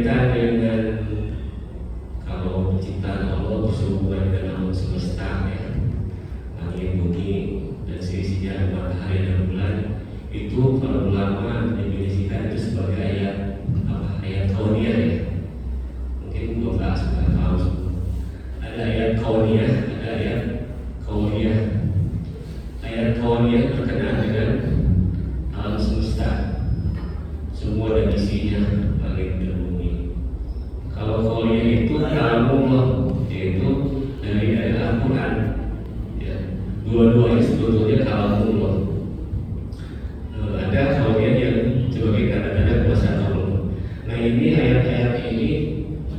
berkaitan dengan kalau penciptaan Allah berhubungan dengan alam semesta ya, langit, bumi dan seisinya matahari dan bulan, itu para ulama mendefinisikan itu sebagai ayat kauniyah ya. Mungkin Bapak sudah tahu, ada ayat kauniyah, ada ayat kauniyah. Ayat kauniyah berkenaan dengan alam semesta, semua dan isinya, langit dan bumi. Kalau kauniyah itu kalamullah, yaitu dari Al-Quran ya. Dua-duanya sebetulnya kalamullah. Ada kauniyah yang sebagai tanda-tanda kuasa Allah. Nah, ini ayat-ayat ini,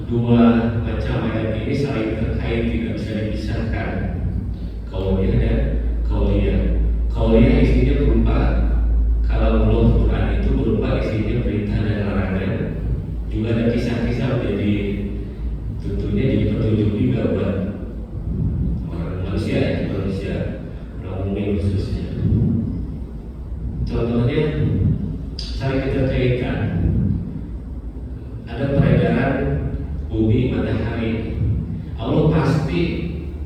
dua macam ayat ini saling terkait, tidak bisa dipisahkan. Kauniyah dan kauniyah. Kauniyah isinya berupa kalamullah, Quran itu berupa isinya perintah dan larangan. Juga ada kisah-kisah menjadi tentunya jadi petunjuk juga buat orang manusia ya, orang mukmin khususnya. Contohnya saling keterkaitan. Ada peredaran bumi matahari. Allah pasti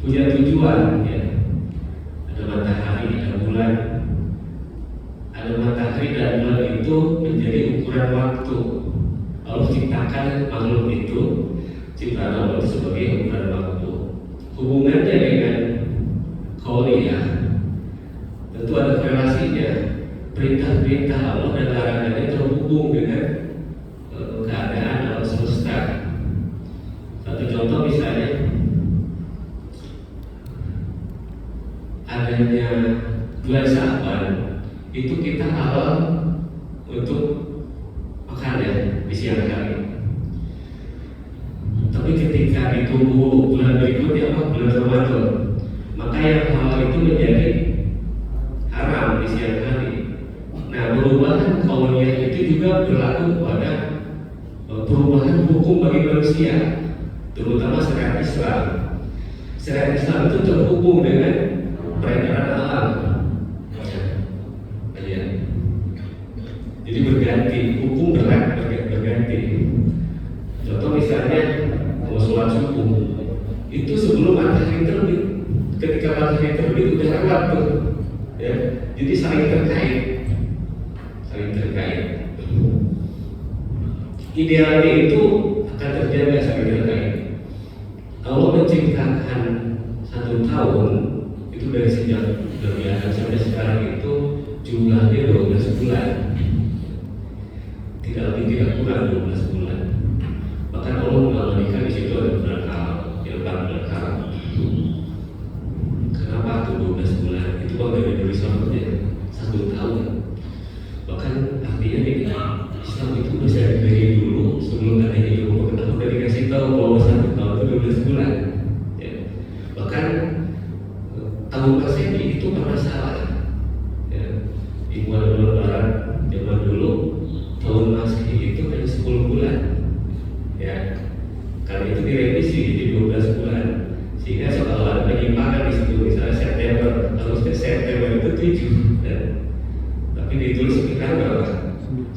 punya tujuan ya. Ada matahari, ada bulan. Ada matahari dan bulan itu menjadi ukuran waktu. Allah ciptakan makhluk itu, ciptaan Allah itu sebagai ukuran waktu. Hubungannya dengan kauniyah tentu ada relasinya. Perintah-perintah Allah dan larangannya terhubung dengan keadaan alam semesta. Satu contoh misalnya, adanya bulan Sya'ban itu kita awal untuk makan ya di siang hari. Tapi ketika ditunggu bulan berikutnya bulan Ramadan, maka yang awal itu menjadi haram di siang hari. Nah, perubahan kauniyah itu juga berlaku pada perubahan hukum bagi manusia, terutama syariat Islam. Syariat Islam itu terhubung dengan peredaran alam. Ya. Jadi berganti, hukum berganti. Contoh misalnya mau sholat subuh, itu sebelum matahari terbit. Ketika matahari terbit udah lewat tuh, ya. Jadi saling terkait. Idealnya itu akan terjaga saling terkait. Allah menciptakan 1 tahun itu dari sejak dari Adam sampai sekarang itu jumlahnya 12 bulan. Tidak lebih tidak kurang 12 bulan. Bahkan Allah mengabadikan di situ ada bulan Haram, bulan Haram. Kenapa tuh 12 bulan? Itu kalau dari tulisannya 1 tahun. Bahkan artinya ini Islam itu bisa dari dulu sebelum adanya ilmu pengetahuan udah dikasih tahu bahwa 1 tahun itu 12 bulan. Ya. Bahkan tahun Masehi itu pernah salah. Ya. Di bulan Barat zaman dulu tahun Masehi itu hanya 10 bulan. Ya. Kali itu direvisi jadi 12 bulan. Sehingga soal ada penyimpangan di situ, misalnya September, harusnya September itu 7. Ya. Tapi ditulis sekitar berapa?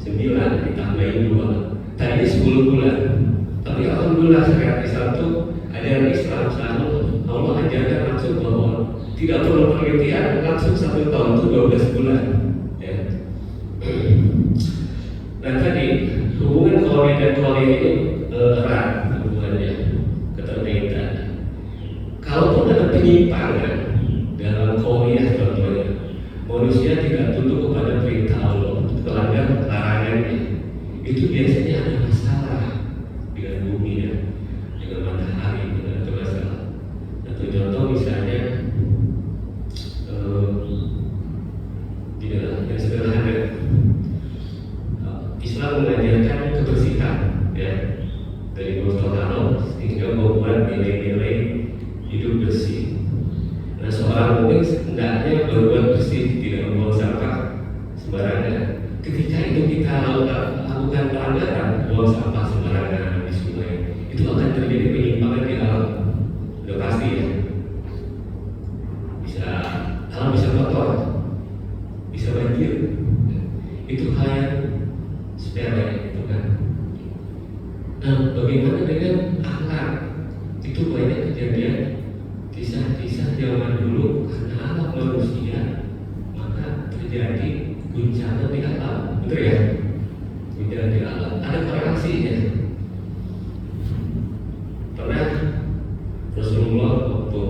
9 ditambahin 2. Tadinya 10 bulan. Tapi alhamdulillah syariat Islam itu ajaran Islam selalu Allah ajarkan langsung bahwa tidak perlu penelitian, langsung 1 tahun itu 12 bulan. Ya. Nah tadi hubungan kauniyah dan kauniyah ini erat hubungannya, keterkaitan. Kalaupun ada penyimpangan dalam kauniyah contohnya, manusia tidak tunduk kepada perintah Allah, melanggar larangannya, itu biasanya ada masalah dengan bumi ya, dengan matahari, dengan ada masalah. Satu contoh misalnya yang sederhana, Islam mengajarkan kebersihan ya, dari Rasulullah sehingga membuat nilai-nilai hidup bersih. Nah, seorang mukmin hendaknya berbuat bersih, tidak membuang sampah sembarangan. Ketika itu kita lakukan pelanggaran, buang sampah sembarangan di sungai, itu akan terjadi penyimpangan di alam. Sudah pasti ya. Alam bisa kotor, bisa banjir. Itu hal yang sepele, itu kan. Nah, bagaimana dengan akhlak? Itu banyak kejadian kisah-kisah zaman dulu karena akhlak manusia maka terjadi guncangan di alam, betul ya? Guncangan di alam. Ada korelasinya. Pernah Rasulullah waktu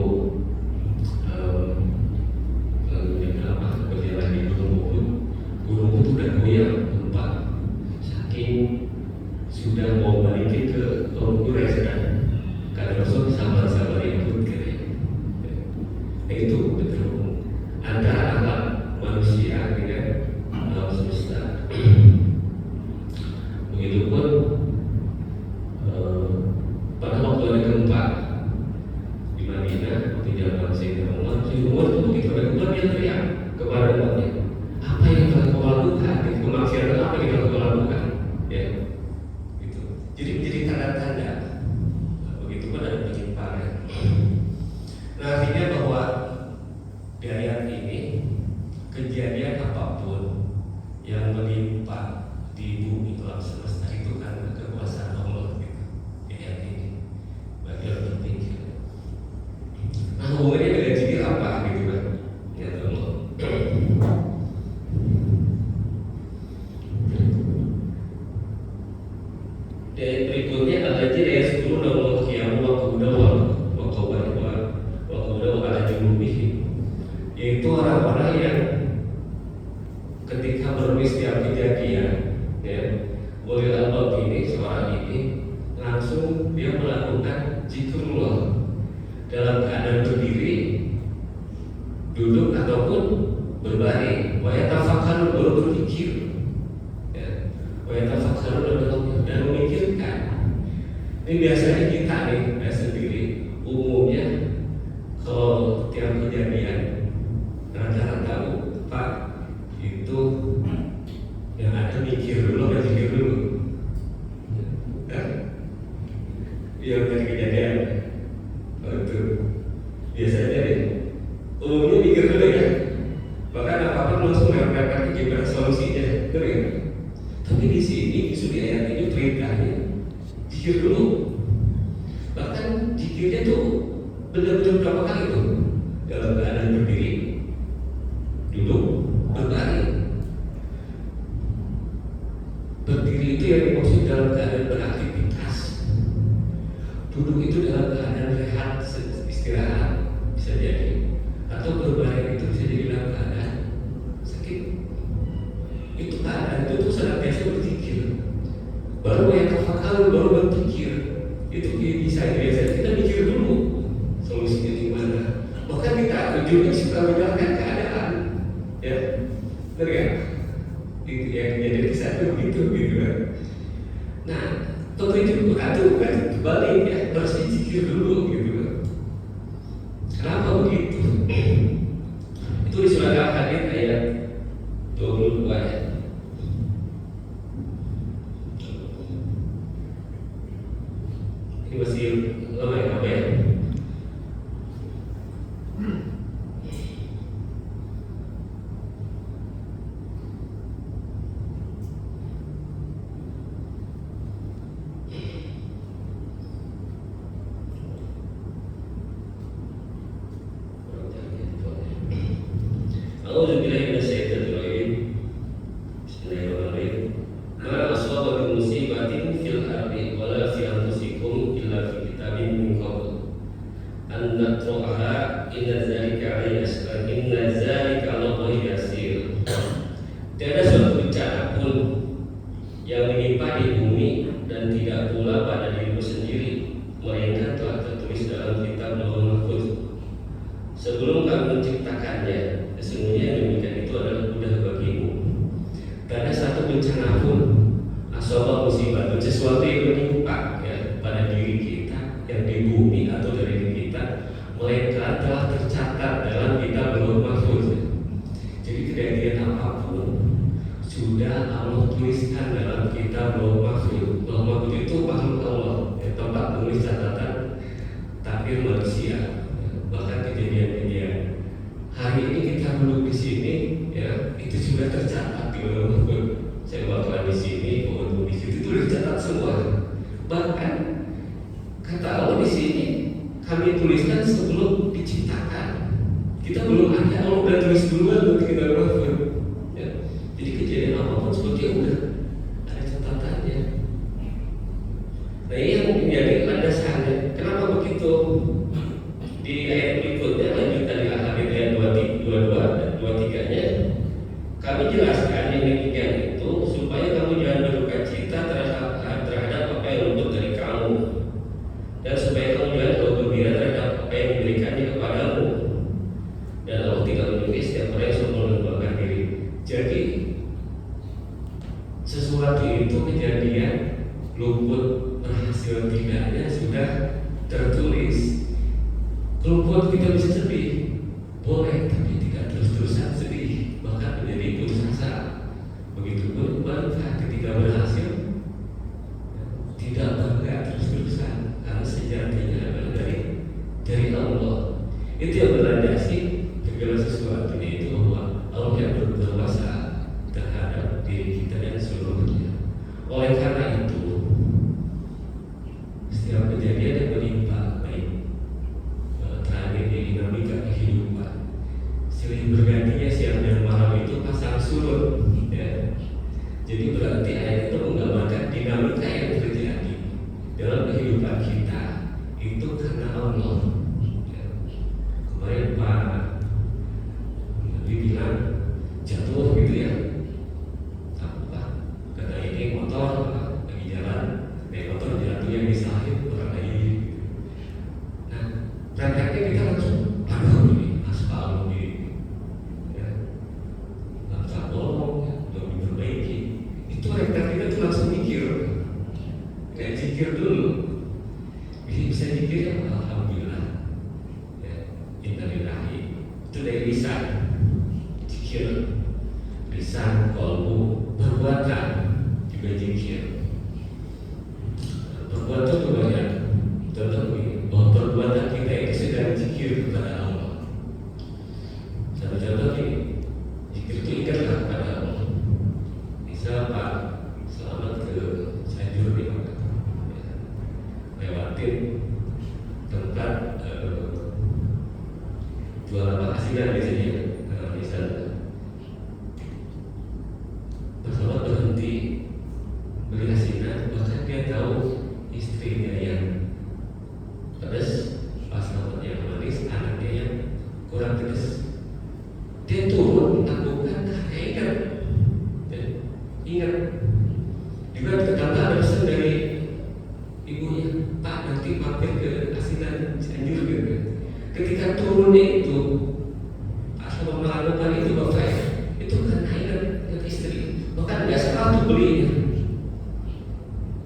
berjalan di Gunung Uhud udah goyang gempa, saking sudah mau balik ke Quraisy kan, karena Rasul sabar-sabar ikut kira. Itu betul antara alam manusia dengan alam semesta. Begitupun pada waktu ada gempa di Madinah, waktu zaman Sayyidina Umar itu begitu ada gempa dia teriak kepada umatnya, apa yang telah kau lakukan? Kemaksiatan apa yang telah kau lakukan? Ya, gitu. Jadi tanda-tanda begitu pun ada penyimpangan. Nah, artinya bahwa di ayat ini kejadian apapun yang menimpa di bumi alam semesta itu karena kekuasaan Allah gitu. Di ayat ini bagi orang berpikir. Nah, hubungannya dengan zikir apa gitu kan? Ya Allah. Dan berikutnya al-Hajj ayat 10 Allah qiyamu wa qu'udan wa qawaid wa ala junubihim, yaitu orang-orang yang ketika menulis setiap kejadian ya, boleh albab ini seorang ini langsung dia melakukan zikrullah dalam keadaan berdiri, duduk ataupun berbaring, wa yatafakkarun, baru berpikir ya, wa yatafakkarun dan memikirkan. Ini biasanya kita nih sendiri umumnya kalau tiap kejadian rata-rata tahu Pak itu yang ada mikir dulu atau zikir dulu kan? Yang dari kejadian itu biasanya deh umumnya mikir dulu ya, bahkan apa-apa langsung mengatakan gimana solusinya, betul ya? Tapi di sini justru di ayat ini perintahnya zikir dulu, bahkan zikirnya tuh benar-benar berapa kali tuh, dalam keadaan berdiri, duduk, berbaring. Berdiri itu yang dimaksud dalam keadaan beraktivitas, duduk itu dalam keadaan rehat, istirahat bisa jadi, atau berbaring itu bisa jadi dalam keadaan sakit. Itu keadaan itu tuh senantiasa berzikir. Baru yang tafakkur, baru berpikir. Itu bisa biasa kita mikir dulu solusinya gimana. Bahkan kita ujungnya suka menyalahkan keadaan, ya, benar kan? Itu yang jadi kesatu begitu kan. Nah, tentu itu bukan kembali ya, harus dipikir dulu gitu kan. Kenapa begitu? Itu di surat Al-Hadid ayat 22 ya. Ini masih lama ya, apa ya? A'udzubillahi minasyaitonir rajim. Bismillahirrahmanirrahim. Ma asaba min musibatin fil ardi wala fi anfusikum illa fi kitabin min qabl an natraha inna dzalika 'alallahi yasir. Tiada suatu bencana pun yang menimpa di bumi dan tidak pula pada dirimu sendiri, melainkan telah tertulis dalam kitab Lauhul Mahfuz sebelum kamu menciptakannya. Sesungguhnya demikian itu adalah mudah bagimu. Tak ada satu bencana pun, asabah musibah, sesuatu yang menimpa ya, pada diri kita yang di bumi atau dari diri kita, melainkan telah tercatat dalam kitab Lauhul Mahfuz. Jadi kejadian apapun sudah Allah tuliskan dalam kitab Lauhul Mahfuz. Lauhul Mahfuz itu makhluk Allah, ya, tempat menulis catatan takdir manusia, bahkan kejadian-kejadian. Hari ini kita duduk di sini, ya, itu sudah tercatat di Lauhul Mahfuz. Saya bakalan di sini, mau di situ itu sudah tercatat semua. Bahkan Kita belum ada, Allah udah tulis duluan untuk kita berlaku. Ya. Jadi kejadian apapun sebetulnya udah ada catatannya. Nah ini yang menjadi landasannya. Kenapa begitu? Di ayat berikutnya lanjutan di Al-Hadid ayat 22 dan 23-nya kami jelaskan yang demikian itu supaya kamu jangan berduka cita terhadap apa yang luput dari kamu, dan supaya kamu jangan bergembira terhadap apa yang diberikannya kepadamu, dan Allah tidak menyukai setiap orang yang sombong dan membanggakan diri. Jadi sesuatu itu kejadian luput berhasil tidaknya sudah tertulis. Luput kita bisa sedih, boleh, tapi tidak terus-terusan sedih, bahkan menjadi putus asa. Begitupun bangga ketika berhasil, tidak bangga terus-terusan, karena sejatinya adalah dari Allah. Itu yang berlandasi segala sesuatu, yaitu bahwa Allah yang berkuasa terhadap diri kita dan seluruhnya. Oleh karena itu, setiap kejadian yang menimpa, baik tragedi dinamika kehidupan, silih bergantinya siang dan malam itu pasang surut, ya. Jadi berarti ayat itu menggambarkan dinamika yang terjadi dalam kehidupan kita itu karena Allah. Ya. Kemarin Pak bilang jatuh gitu ya, apa? Karena ini motor lagi jalan, naik motor jatuh yang disahit orang lain. Nah, prakteknya kita langsung aduh ini aspal ini, ya, nggak bolong, ya, belum diperbaiki. Itu rektor kita tuh langsung mikir, kayak zikir dulu. Jadi bisa zikir ya, alhamdulillah, ya, innalillahi. Itu dari lisan, zikir, lisan, kolbu, perbuatan juga zikir. Perbuatan itu banyak. Contoh bahwa perbuatan kita itu sedang zikir kepada Allah. Satu contoh ini, zikir itu ingatlah kepada Allah. Misal Pak selamat ke Cianjur nih, lewatin tempat jual asinan di sini, misalnya Pak berhenti beli asinan, bahkan dia tahu istrinya yang pedas, pasangan yang manis, anaknya yang kurang pedas. Dia turun lakukan karena ingat. Juga tetangga ada pesan dari ibunya, Pak nanti mampir ke asinan Cianjur gitu. Ketika turunnya itu, pas melakukan itu bapak itu karena ingat istri, bahkan nggak salah tuh belinya.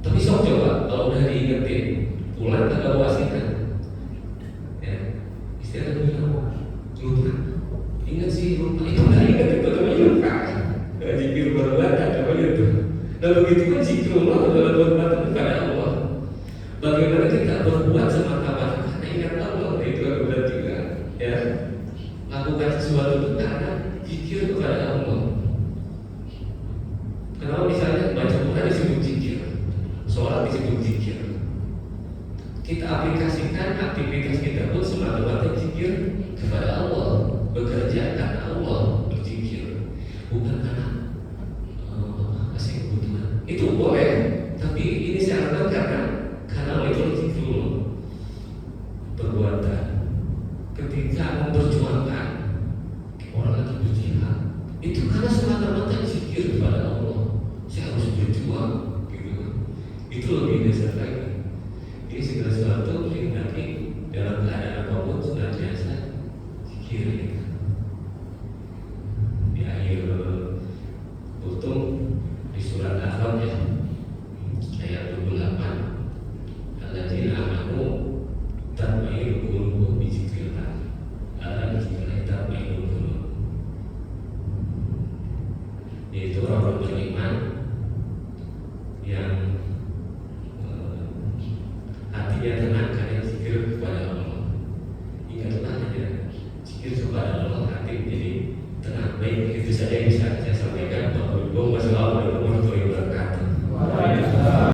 Tapi sok coba kalau udah diingetin pulang tak bawa asinan, ya istri ada bilang lupa, ingat sih lupa, itu nggak ingat itu namanya lupa. Zikir perbuatan namanya itu. Dan begitu kan zikrullah adalah perbuatan kepada Allah. Bagaimana kita berbuat semata-mata karena ingat Allah, itu berarti juga, ya, lakukan sesuatu itu karena zikir kepada Allah. Kenapa misalnya baca Quran disebut zikir, sholat disebut zikir. Kita aplikasikan aktivitas kita pun semata-mata zikir kepada Allah, bekerja karena Allah, berzikir, bukan karena kasih kebutuhan. Itu boleh, tapi ini syaratnya karena Allah itu zikrullah, perbuatan. Ketika memperjuangkan orang lagi berjihad, itu karena semata-mata zikir kepada Allah. Saya harus berjuang, gitu. Itu lebih dasar lagi.